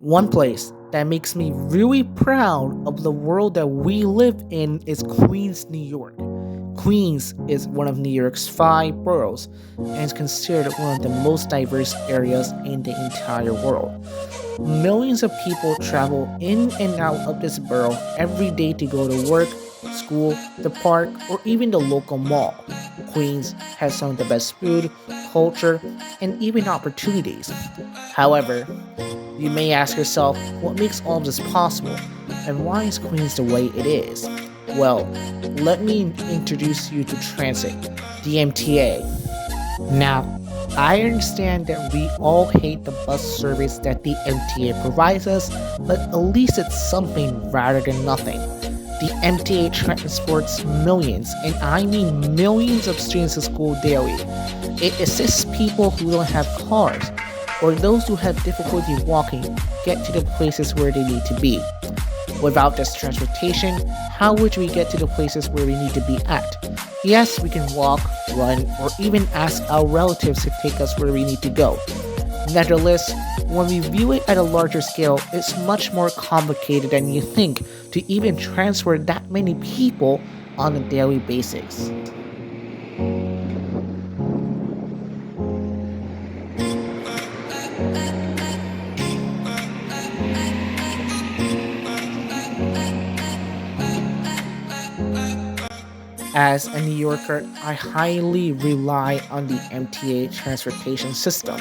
One place that makes me really proud of the world that we live in is Queens, New York. Queens is one of New York's 5 boroughs and is considered one of the most diverse areas in the entire world. Millions of people travel in and out of this borough every day to go to work, school, the park, or even the local mall. Queens has some of the best food, culture, and even opportunities. However, you may ask yourself what makes all of this possible and why is Queens the way it is? Well, let me introduce you to transit, the MTA. Now, I understand that we all hate the bus service that the MTA provides us, but at least it's something rather than nothing. The MTA transports millions, and I mean millions of students to school daily. It assists people who don't have cars or those who have difficulty walking get to the places where they need to be. Without this transportation, how would we get to the places where we need to be at? Yes, we can walk, run, or even ask our relatives to take us where we need to go. Nevertheless, when we view it at a larger scale, it's much more complicated than you think to even transfer that many people on a daily basis. As a New Yorker, I highly rely on the MTA transportation system.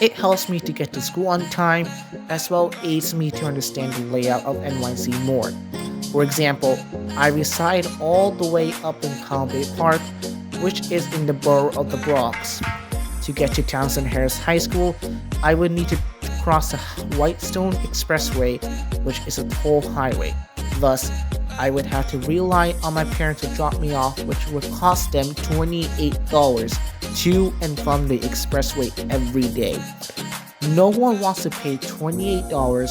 It helps me to get to school on time, as well aids me to understand the layout of NYC more. For example, I reside all the way up in Columbia Park, which is in the borough of the Bronx. To get to Townsend Harris High School, I would need to cross the Whitestone Expressway, which is a toll highway. Thus, I would have to rely on my parents to drop me off, which would cost them $28 to and from the expressway every day. No one wants to pay $28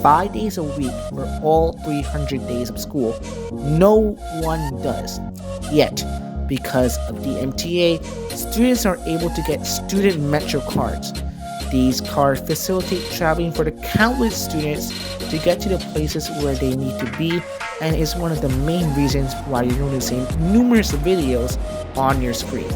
5 days a week for all 300 days of school. No one does. Yet, because of the MTA, students are able to get student Metro cards. These cards facilitate traveling for the countless students to get to the places where they need to be, and is one of the main reasons why you're noticing numerous videos on your screen.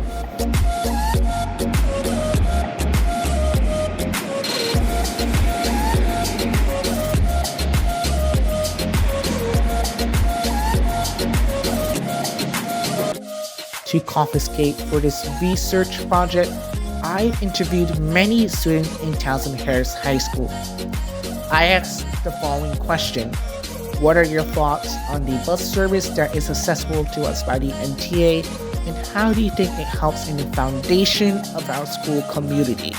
To confiscate for this research project, I interviewed many students in Townsend Harris High School. I asked the following question: what are your thoughts on the bus service that is accessible to us by the MTA, and how do you think it helps in the foundation of our school community?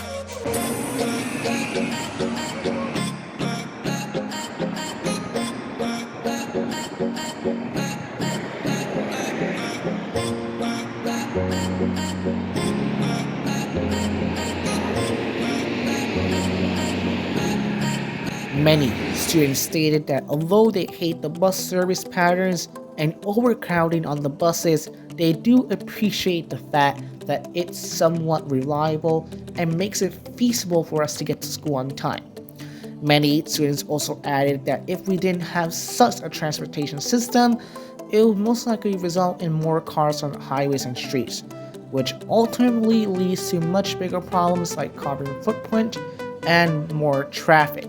Many students stated that although they hate the bus service patterns and overcrowding on the buses, they do appreciate the fact that it's somewhat reliable and makes it feasible for us to get to school on time. Many students also added that if we didn't have such a transportation system, it would most likely result in more cars on highways and streets, which ultimately leads to much bigger problems like carbon footprint and more traffic.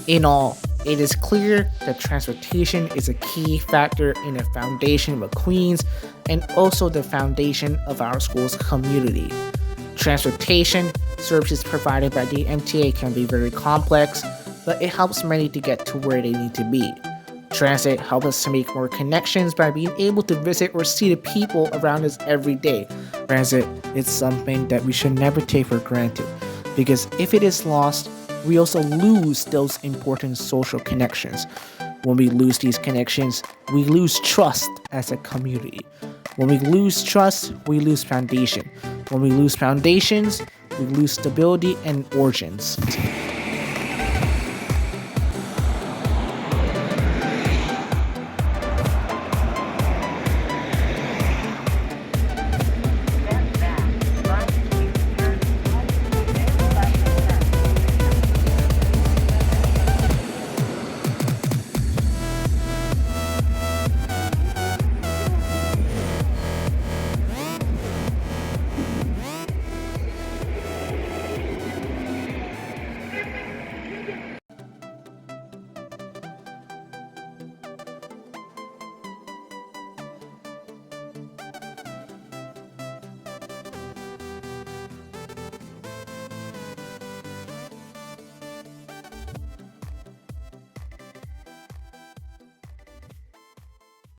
In all, it is clear that transportation is a key factor in the foundation of Queens and also the foundation of our school's community. Transportation services provided by the MTA can be very complex, but it helps many to get to where they need to be. Transit helps us to make more connections by being able to visit or see the people around us every day. Transit is something that we should never take for granted, because if it is lost, we also lose those important social connections. When we lose these connections, we lose trust as a community. When we lose trust, we lose foundation. When we lose foundations, we lose stability and origins.